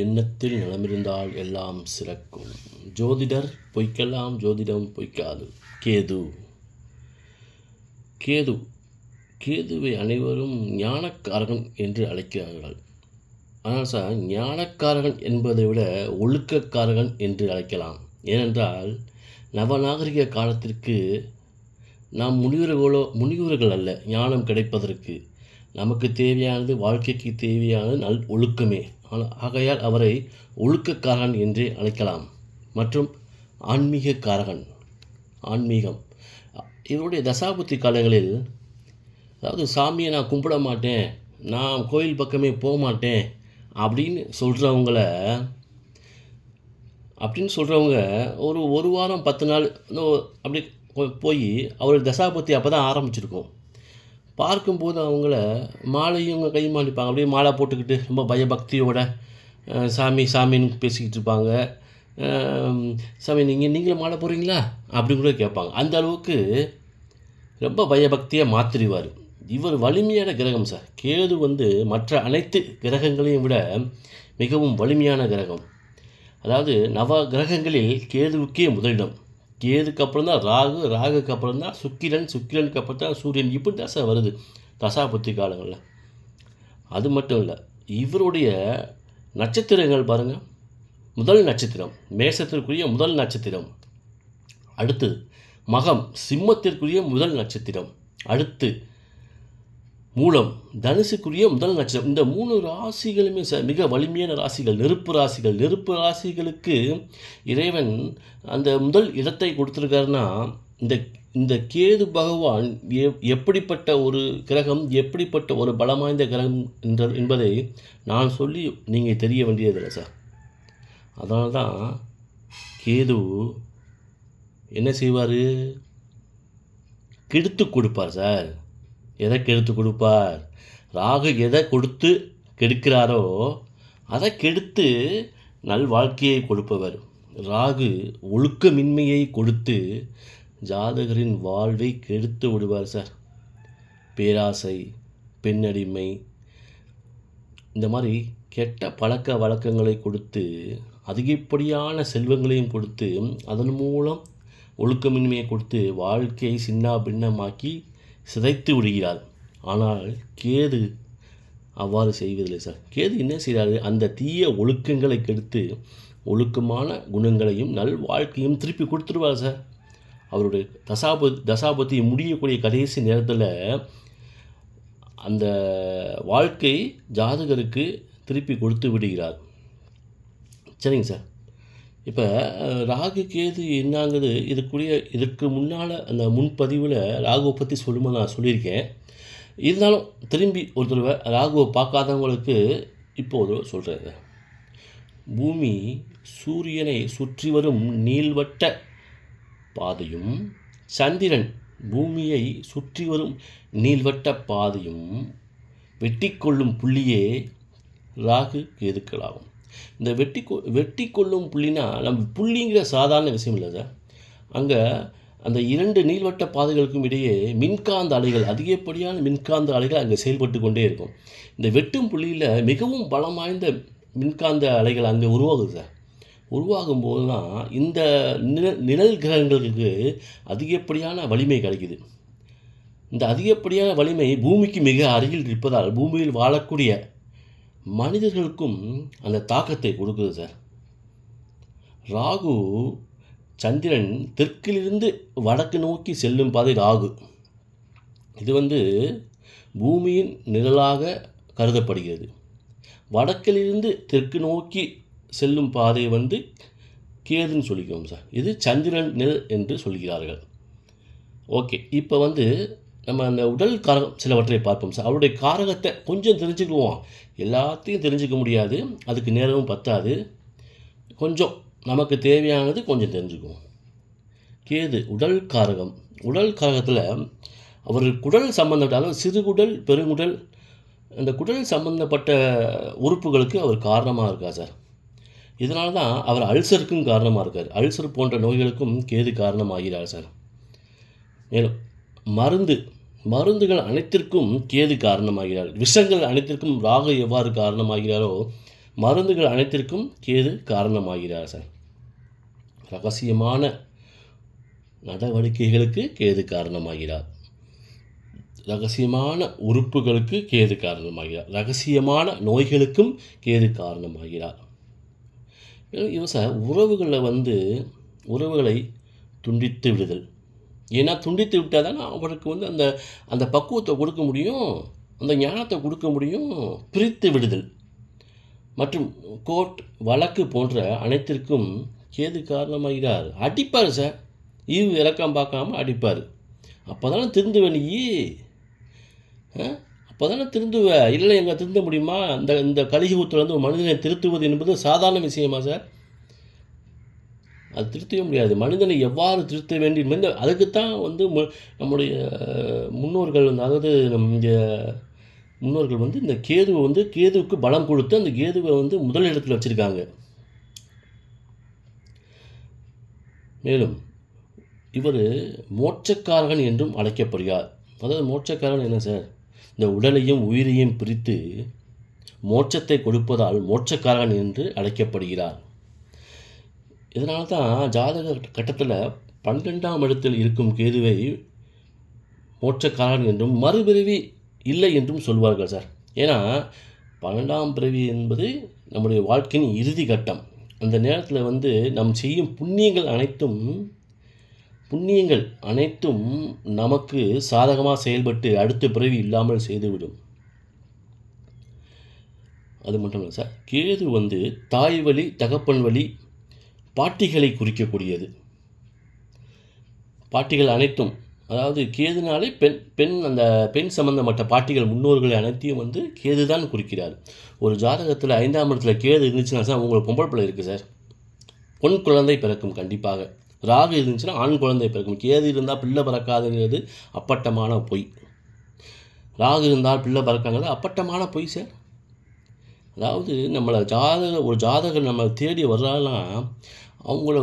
எண்ணத்தில் நலமிருந்தால் எல்லாம் சிறக்கும். ஜோதிடர் பொய்க்கெல்லாம் ஜோதிடம் பொய்க்காது. கேது கேது கேதுவை அனைவரும் ஞானக்காரகன் என்று அழைக்கிறார்கள். ஆனால் சார், ஞானக்காரகன் என்பதை விட ஒழுக்கக்காரகன் என்று அழைக்கலாம். ஏனென்றால் நவநாகரிக காலத்திற்கு நாம் முனிவர்கள் அல்ல. ஞானம் கிடைப்பதற்கு நமக்கு தேவையானது, வாழ்க்கைக்கு தேவையானது ஒழுக்கமே. ஆகையால் அவரை ஒழுக்கக்காரகன் என்றே அழைக்கலாம். மற்றும் ஆன்மீகம் இவருடைய தசாபுத்தி காலங்களில், அதாவது சாமியை நான் கும்பிட மாட்டேன், நான் கோயில் பக்கமே போக மாட்டேன் அப்படின்னு சொல்கிறவங்க ஒரு வாரம் 10 நாள் அப்படி போய் அவருடைய தசாபுத்தி அப்போ தான் ஆரம்பிச்சிருக்கோம். பார்க்கும்போது அவங்கள மாலையும் கை மாட்டிப்பாங்க. அப்படியே மாலை போட்டுக்கிட்டு ரொம்ப பயபக்தியோட சாமின்னு பேசிக்கிட்டு இருப்பாங்க. சாமி நீங்களும் மாலை போடுறீங்களா அப்படின்னு கூட கேட்பாங்க. அந்த அளவுக்கு ரொம்ப பயபக்தியாக மாற்றிடுவார். இவர் வலிமையான கிரகம் சார். கேது மற்ற அனைத்து கிரகங்களையும் விட மிகவும் வலிமையான கிரகம். அதாவது நவ கிரகங்களில் கேதுவுக்கே முதலிடம். கேதுக்கு அப்புறம் தான் ராகுக்கு அப்புறம் தான் சுக்கிரனுக்கு அப்புறம் தான் சூரியன். இப்படி தான் சார் வருது தசாபுத்தி காலங்களில். அது மட்டும் இல்லை, இவருடைய நட்சத்திரங்கள் பாருங்கள். முதல் நட்சத்திரம் மேசத்திற்குரிய முதல் நட்சத்திரம், அடுத்து மகம் சிம்மத்திற்குரிய முதல் நட்சத்திரம், அடுத்து மூலம் தனுசுக்குரிய முதல் நட்சத்திரம். இந்த 3 ராசிகளுமே சார் மிக வலிமையான ராசிகள், நெருப்பு ராசிகளுக்கு இறைவன் அந்த முதல் இடத்தை கொடுத்துருக்காருன்னா, இந்த கேது பகவான் எப்படிப்பட்ட ஒரு கிரகம், எப்படிப்பட்ட ஒரு பலம் வாய்ந்த கிரகம் என்பதை நான் சொல்லி நீங்கள் தெரிய வேண்டியதில்லை சார். அதனால தான் கேது என்ன செய்வார், கெடுத்து கொடுப்பார் சார். எதை கெடுத்து கொடுப்பார்? ராகு எதை கொடுத்து கெடுக்கிறாரோ அதை கெடுத்து வாழ்க்கையை கொடுப்பவர். ராகு ஒழுக்கமின்மையை கொடுத்து ஜாதகரின் வாழ்வை கெடுத்து விடுவார் சார். பேராசை, பெண்ணடிமை, இந்த மாதிரி கெட்ட பழக்க வழக்கங்களை கொடுத்து, அதிகப்படியான செல்வங்களையும் கொடுத்து, அதன் மூலம் ஒழுக்கமின்மையை கொடுத்து வாழ்க்கையை சின்ன பின்னமாக்கி சிதைத்து விடுகிறார். ஆனால் கேது அவ்வாறு செய்வதில்லை சார். கேது என்ன செய்கிறாரு, அந்த தீய ஒழுக்கங்களை கெடுத்து ஒழுக்கமான குணங்களையும் வாழ்க்கையும் திருப்பி கொடுத்துருவார் சார். அவருடைய தசாபதி முடியக்கூடிய கடைசி நேரத்தில் அந்த வாழ்க்கை ஜாதகருக்கு திருப்பி கொடுத்து விடுகிறார். சரிங்க சார். இப்போ ராகு கேது என்னங்கிறது இதற்கு முன்னால் அந்த முன்பதிவில் ராகுவை பற்றி சொல்லும்போது நான் சொல்லியிருக்கேன். இருந்தாலும் திரும்பி ஒரு தடவை ராகுவை பார்க்காதவங்களுக்கு இப்போது சொல்கிறேன். பூமி சூரியனை சுற்றி வரும் நீள்வட்ட பாதையும், சந்திரன் பூமியை சுற்றி வரும் நீள்வட்ட பாதையும் வெட்டி கொள்ளும் புள்ளியே ராகு கேதுக்களாகும். இந்த வெட்டி கொள்ளும் புள்ளினா நம்ம புள்ளிங்கிற சாதாரண விஷயம் இல்லை சார். அங்கே அந்த 2 நீள்வட்ட பாதைகளுக்கும் இடையே மின்காந்த அலைகள், அதிகப்படியான மின்காந்த அலைகள் அங்கே செயல்பட்டு கொண்டே இருக்கும். இந்த வெட்டும் புள்ளியில் மிகவும் பலம் வாய்ந்த மின்காந்த அலைகள் அங்கே உருவாகுது சார். உருவாகும் போது தான் இந்த நிழல் கிரகங்களுக்கு அதிகப்படியான வலிமை கிடைக்குது. இந்த அதிகப்படியான வலிமை பூமிக்கு மிக அருகில் இருப்பதால் பூமியில் வாழக்கூடிய மனிதர்களுக்கும் அந்த தாக்கத்தை கொடுக்குது சார். ராகு சந்திரன் தெற்கிலிருந்து வடக்கு நோக்கி செல்லும் பாதை ராகு. இது பூமியின் நிழலாக கருதப்படுகிறது. வடக்கிலிருந்து தெற்கு நோக்கி செல்லும் பாதை கேதுன்னு சொல்லிக்குவோம் சார். இது சந்திரன் நிழல் என்று சொல்கிறார்கள். ஓகே, இப்போ நம்ம அந்த உடல் காரகம் சிலவற்றை பார்ப்போம் சார். அவருடைய காரகத்தை கொஞ்சம் தெரிஞ்சுக்குவோம். எல்லாத்தையும் தெரிஞ்சுக்க முடியாது, அதுக்கு நேரமும் பத்தாது. கொஞ்சம் நமக்கு தேவையானது கொஞ்சம் தெரிஞ்சுக்குவோம். கேது உடல் காரகம். உடல் காரகத்தில் அவர் குடல் சம்பந்தப்பட்ட, அதாவது சிறுகுடல், பெருங்குடல், அந்த குடல் சம்பந்தப்பட்ட உறுப்புகளுக்கு அவர் காரணமாக இருக்கார் சார். இதனால தான் அவர் அல்சருக்கும் காரணமாக இருக்கார். அல்சர் போன்ற நோய்களுக்கும் கேது காரணமாகிறார் சார். மேலும் மருந்துகள் அனைத்திற்கும் கேது காரணமாகிறார். விஷங்கள் அனைத்திற்கும் ராகு எவ்வாறு காரணமாகிறாரோ மருந்துகள் அனைத்திற்கும் கேது காரணமாகிறார் சார். ரகசியமான நடவடிக்கைகளுக்கு கேது காரணமாகிறார். ரகசியமான உறுப்புகளுக்கு கேது காரணமாகிறார். ரகசியமான நோய்களுக்கும் கேது காரணமாகிறார். இவன் சார் உறவுகளை துண்டித்து விடுதல். ஏன்னா துண்டித்து விட்டால் தானே அவருக்கு அந்த அந்த பக்குவத்தை கொடுக்க முடியும், அந்த ஞானத்தை கொடுக்க முடியும். பிரித்து விடுதல் மற்றும் கோர்ட் வழக்கு போன்ற அனைத்திற்கும் கேது காரணமாகிறார். அடிப்பார் சார், ஈவு இறக்கம் பார்க்காம அடிப்பார். அப்போ தானே திருந்துவ நீ, அப்போ தானே திருந்துவ. இல்லை எங்கே திருந்த முடியுமா? இந்த கலியுகத்தில் ஒரு மனிதனை திருத்துவது என்பது சாதாரண விஷயமா சார்? அது திருத்தவே முடியாது. மனிதனை எவ்வாறு திருத்த வேண்டும், அதுக்குத்தான் நம்முடைய முன்னோர்கள் அதாவது நம்முடைய முன்னோர்கள் இந்த கேதுவை கேதுவுக்கு பலம் கொடுத்து அந்த கேதுவை முதல் இடத்துல வச்சுருக்காங்க. மேலும் இவர் மோட்சக்காரகன் என்றும் அழைக்கப்படுகிறார். அதாவது மோட்சக்காரன் என்ன சார்? இந்த உடலையும் உயிரையும் பிரித்து மோட்சத்தை கொடுப்பதால் மோட்சக்காரகன் என்று அழைக்கப்படுகிறார். இதனால தான் ஜாதக கட்டத்தில் 12ஆம் இடத்தில் இருக்கும் கேதுவை மோட்சக்காரன் என்றும் மறுபிறவி இல்லை என்றும் சொல்வார்கள் சார். ஏன்னா 12ஆம் பிறவி என்பது நம்முடைய வாழ்க்கையின் இறுதி கட்டம். அந்த நேரத்தில் நம் செய்யும் புண்ணியங்கள் அனைத்தும் நமக்கு சாதகமாக செயல்பட்டு அடுத்த பிறவி இல்லாமல் செய்துவிடும். அது மட்டும் இல்லை சார், கேது தாய் வழி, தகப்பன் வழி, பாட்டிகளை குறிக்கக்கூடியது. பாட்டிகள் அனைத்தும், அதாவது கேதுனாலே அந்த பெண் சம்பந்தப்பட்ட பாட்டிகள் முன்னோர்கள் அனைத்தையும் கேது தான் குறிக்கிறார். ஒரு ஜாதகத்தில் 5ஆம் இடத்துல கேது இருந்துச்சுன்னா சார் உங்களுக்கு பொம்பளை பிள்ளை இருக்குது சார், பொன் குழந்தை பிறக்கும் கண்டிப்பாக. ராகு இருந்துச்சுன்னா ஆண் குழந்தை பிறக்கும். கேது இருந்தால் பிள்ளை பிறக்காதுங்கிறது அப்பட்டமான பொய். ராகு இருந்தால் பிள்ளை பிறக்காங்கிறது அப்பட்டமான பொய் சார். அதாவது ஒரு ஜாதகர் நம்மளை தேடி வர்றாலாம், அவங்கள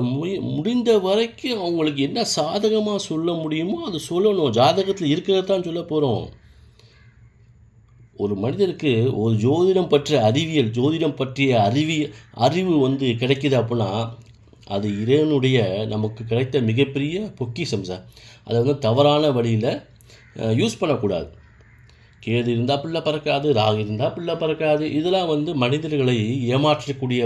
முடிந்த வரைக்கும் அவங்களுக்கு என்ன சாதகமாக சொல்ல முடியுமோ அது சொல்லணும். ஜாதகத்தில் இருக்கிறத தான் சொல்ல போகிறோம். ஒரு மனிதருக்கு ஒரு ஜோதிடம் பற்றிய அறிவு கிடைக்குது அப்படின்னா அது இறைவனுடைய நமக்கு கிடைத்த மிகப்பெரிய பொக்கிஷம் சார். அதை தவறான வழியில் யூஸ் பண்ணக்கூடாது. கேது இருந்தால் பிள்ளை பறக்காது, ராகு இருந்தால் பிள்ளை பறக்காது, இதெல்லாம் மனிதர்களை ஏமாற்றக்கூடிய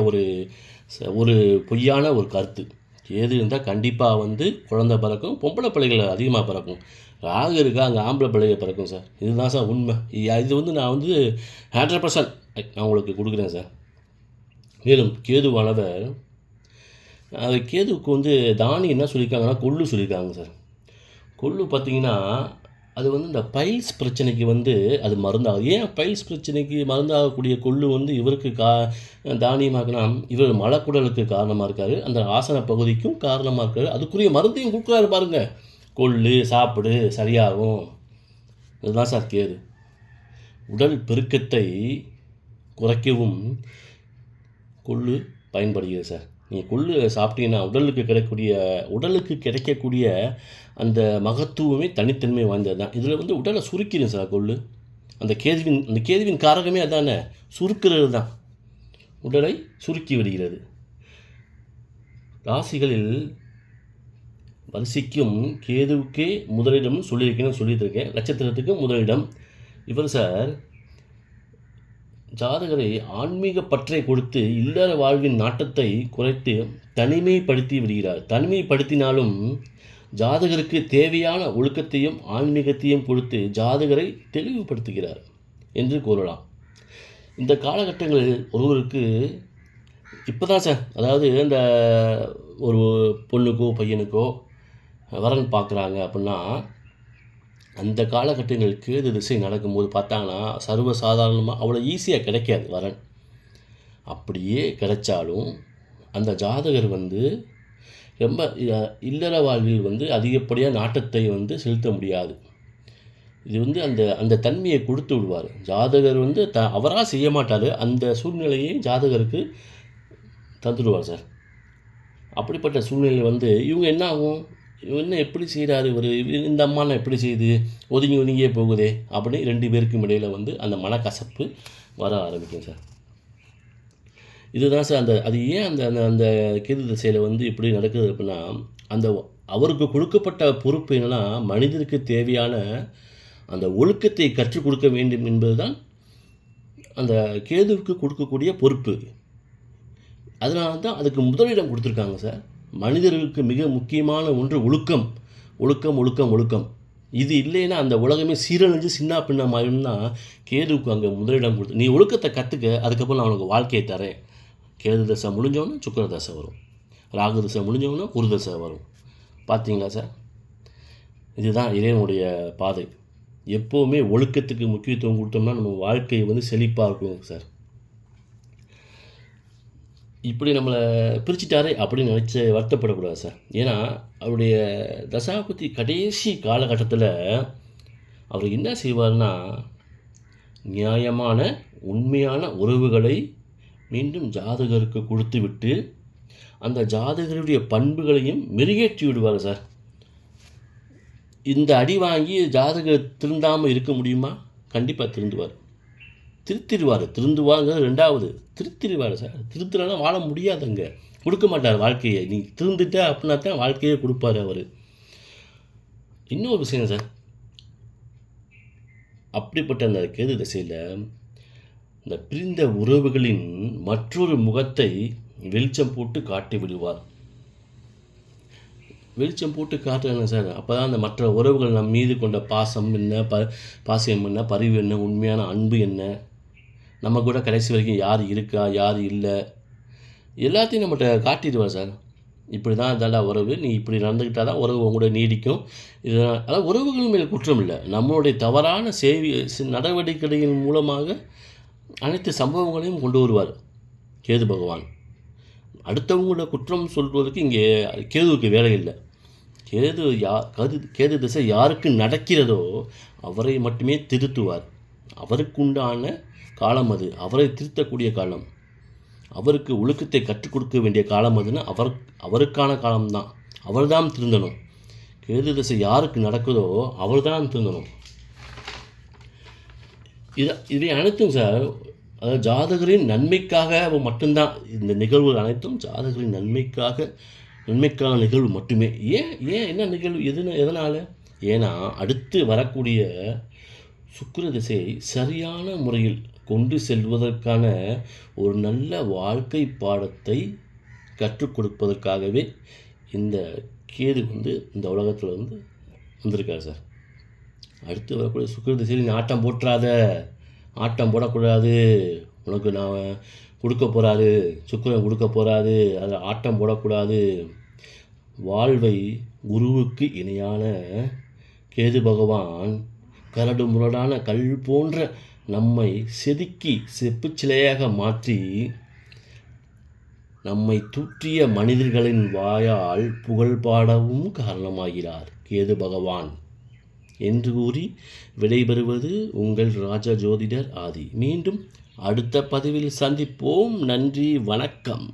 ஒரு பொய்யான ஒரு கருத்து. கேது இருந்தால் கண்டிப்பாக குழந்தை பிறக்கும், பொம்பளை பிள்ளைகளை அதிகமாக பிறக்கும். ராகு இருக்கா அங்கே ஆம்பளை பிள்ளையை பிறக்கும் சார். இதுதான் சார் உண்மை. இது நான் 100% நான் உங்களுக்கு கொடுக்குறேன் சார். மேலும் கேதுவானவர் கேதுவுக்கு தானி என்ன சொல்லியிருக்காங்கன்னா கொள்ளு சொல்லியிருக்காங்க சார். கொள்ளு பார்த்திங்கன்னா அது இந்த பைல்ஸ் பிரச்சனைக்கு அது மருந்தாகும். ஏன் பைல்ஸ் பிரச்சனைக்கு மருந்தாகக்கூடிய கொள்ளு இவருக்கு தானியமாக்குனா இவர் மலக்குடலுக்கு காரணமாக இருக்கார், அந்த ஆசன பகுதிக்கும் காரணமாக இருக்கார். அதுக்குரிய மருந்தையும் கொடுக்குறாரு பாருங்கள். கொள்ளு சாப்பிடு சரியாகும். இதுதான் சார் கேது. உடல் பெருக்கத்தை குறைக்கவும் கொள்ளு பயன்படுகிறது சார். நீங்கள் கொள்ளு சாப்பிட்டீங்கன்னா உடலுக்கு கிடைக்கக்கூடிய அந்த மகத்துவமே தனித்தன்மை வாய்ந்தது தான். இதில் உடலை சுருக்கிடும் சார் கொள்ளு. அந்த கேதுவின் காரகமே அதானே, சுருக்கிறது தான். உடலை சுருக்கி விடுகிறது. ராசிகளில் வரிசைக்கும் கேதுவுக்கே முதலிடம் சொல்லியிருக்கேன். நட்சத்திரத்துக்கு முதலிடம். இவர் சார் ஜாதகரை ஆன்மீக பற்றை கொடுத்து இல்லற வாழ்வின் நாட்டத்தை குறைத்து தனிமைப்படுத்தி விடுகிறார். தனிமைப்படுத்தினாலும் ஜாதகருக்கு தேவையான ஒழுக்கத்தையும் ஆன்மீகத்தையும் கொடுத்து ஜாதகரை தெளிவுபடுத்துகிறார் என்று கூறலாம். இந்த காலகட்டங்களில் ஒருவருக்கு இப்போ தான் சார், அதாவது இந்த ஒரு பொண்ணுக்கோ பையனுக்கோ வரன் பார்க்குறாங்க அப்படின்னா அந்த காலகட்டங்கள் கேது திசை நடக்கும்போது பார்த்தாங்கன்னா சர்வசாதாரணமாக அவ்வளோ ஈஸியாக கிடைக்காது வரன். அப்படியே கிடைச்சாலும் அந்த ஜாதகர் ரொம்ப இல்லற வாழ்வில் அதிகப்படியாக நாட்டத்தை செலுத்த முடியாது. இது அந்த தன்மையை கொடுத்து விடுவார். ஜாதகர் அவராக செய்ய மாட்டார், அந்த சூழ்நிலையை ஜாதகருக்கு தந்துடுவார் சார். அப்படிப்பட்ட சூழ்நிலை இவங்க என்ன ஆகும், இவங்க என்ன எப்படி செய்கிறாரு, இந்த அம்மாலாம் எப்படி செய்யுது, ஒதுங்கியே போகுதே அப்படின்னு 2 பேருக்கும் இடையில் அந்த மனக்கசப்பு வர ஆரம்பிக்கும் சார். இதுதான் சார் அது ஏன் அந்த அந்த அந்த கேது திசையில் வந்து இப்படி நடக்குது அப்படின்னா, அந்த அவருக்கு கொடுக்கப்பட்ட பொறுப்பு என்னன்னா, மனிதருக்கு தேவையான அந்த ஒழுக்கத்தை கற்றுக் கொடுக்க வேண்டும் என்பது தான் அந்த கேதுவுக்கு கொடுக்கக்கூடிய பொறுப்பு. அதனால தான் அதுக்கு முதலிடம் கொடுத்துருக்காங்க சார். மனிதர்களுக்கு மிக முக்கியமான ஒன்று ஒழுக்கம். ஒழுக்கம், ஒழுக்கம், ஒழுக்கம். இது இல்லைன்னா அந்த உலகமே சீரழிஞ்சு சின்ன பின்னமாயிரும்னா, கேதுவுக்கு அங்கே முதலிடம் கொடுத்து, நீ ஒழுக்கத்தை கற்றுக்க, அதுக்கப்புறம் நான் உனக்கு வாழ்க்கையை தரேன். கேது தசை முடிஞ்சோன்னா சுக்கிர தசை வரும். ராகு தசை முடிஞ்சோன்னா குரு தசை வரும். பார்த்தீங்களா சார்? இதுதான் இறைவனுடைய பாதை. எப்போவுமே ஒழுக்கத்துக்கு முக்கியத்துவம் கொடுத்தோம்னா நம்ம வாழ்க்கை வந்து செழிப்பாக இருக்கும் சார். இப்படி நம்மளை பிரிச்சுட்டாரே அப்படின்னு நினச்சி வருத்தப்படக்கூடாது சார். ஏன்னா அவருடைய தசாபுத்தி கடைசி காலகட்டத்தில் அவர் என்ன செய்வார்னா, நியாயமான உண்மையான உறவுகளை மீண்டும் ஜாதகருக்கு கொடுத்து விட்டு அந்த ஜாதகருடைய பண்புகளையும் மெருகேற்றி விடுவார் சார். இந்த அடி வாங்கி ஜாதகர் திருந்தாமல் இருக்க முடியுமா? கண்டிப்பாக திருந்துவார். திருந்துவாங்கிறது ரெண்டாவது. திருத்திடுவார் சார். திருத்தலைன்னா வாழ முடியாதுங்க. கொடுக்க மாட்டார் வாழ்க்கையை. நீ திருந்துட்ட அப்படின்னா தான் வாழ்க்கையே கொடுப்பார் அவர். இன்னொரு விஷயம் சார், அப்படிப்பட்ட அந்த கேது திசையில் இந்த பிரிந்த உறவுகளின் மற்றொரு முகத்தை வெளிச்சம் போட்டு காட்டி விடுவார். வெளிச்சம் போட்டு காட்டுறாங்க சார். அப்போ தான் அந்த மற்ற உறவுகள் நம் மீது கொண்ட பாசம் என்ன, பாசம் என்ன, பரிவு என்ன, உண்மையான அன்பு என்ன, நம்ம கூட கடைசி வரைக்கும் யார் இருக்கா, யார் இல்லை, எல்லாத்தையும் நம்மகிட்ட காட்டிடுவார் சார். இப்படி தான் இதெல்லாம் உறவு, நீ இப்படி நடந்துக்கிட்டால் தான் உறவு உங்களோட நீடிக்கும். இதனால் அதாவது உறவுகள் மேல் குற்றம் இல்லை, நம்மளுடைய தவறான நடவடிக்கைகளின் மூலமாக அனைத்து சம்பவங்களையும் கொண்டு வருவார் கேது பகவான். அடுத்தவங்களோட குற்றம் சொல்வதற்கு இங்கே கேதுவுக்கு வேலை இல்லை. கேது திசை யாருக்கு நடக்கிறதோ அவரை மட்டுமே திருத்துவார். அவருக்குண்டான காலம் அது, அவரை திருத்தக்கூடிய காலம், அவருக்கு ஒழுக்கத்தை கற்றுக் கொடுக்க வேண்டிய காலம் அதுன்னு அவருக்கான காலம்தான். அவர் தான் திருந்தணும். கேது திசை யாருக்கு நடக்குதோ அவர் தான் திருந்தணும். இவை அனைத்தும் சார், அதாவது ஜாதகரின் நன்மைக்காக மட்டும்தான். இந்த நிகழ்வுகள் அனைத்தும் ஜாதகரின் நன்மைக்கான நிகழ்வு மட்டுமே. ஏன் என்ன நிகழ்வு, எதனால்? ஏன்னா அடுத்து வரக்கூடிய சுக்கிர திசையை சரியான முறையில் கொண்டு செல்வதற்கான ஒரு நல்ல வாழ்க்கை பாடத்தை கற்றுக் கொடுப்பதற்காகவே இந்த கேது வந்து இந்த உலகத்தில் வந்து வந்திருக்காரு சார். அடுத்து வரக்கூடிய சுக்கிர திசையில் நீ ஆட்டம் போட்டுறாத, ஆட்டம் போடக்கூடாது, உனக்கு நான் கொடுக்க போகிறாரு, சுக்கிரன் கொடுக்க போகிறாரு, அதில் ஆட்டம் போடக்கூடாது. வாழ்வை குருவுக்கு இணையான கேது பகவான் கரடு முரடான கல் போன்ற நம்மை செதுக்கி செப்புச்சிலையாக மாற்றி நம்மை தூற்றிய மனிதர்களின் வாயால் புகழ் பாடவும் காரணமாகிறார் கேது பகவான் என்று கூறி விடைபெறுவது உங்கள் ராஜ ஜோதிடர் ஆதி. மீண்டும் அடுத்த பதிவில் சந்திப்போம். நன்றி, வணக்கம்.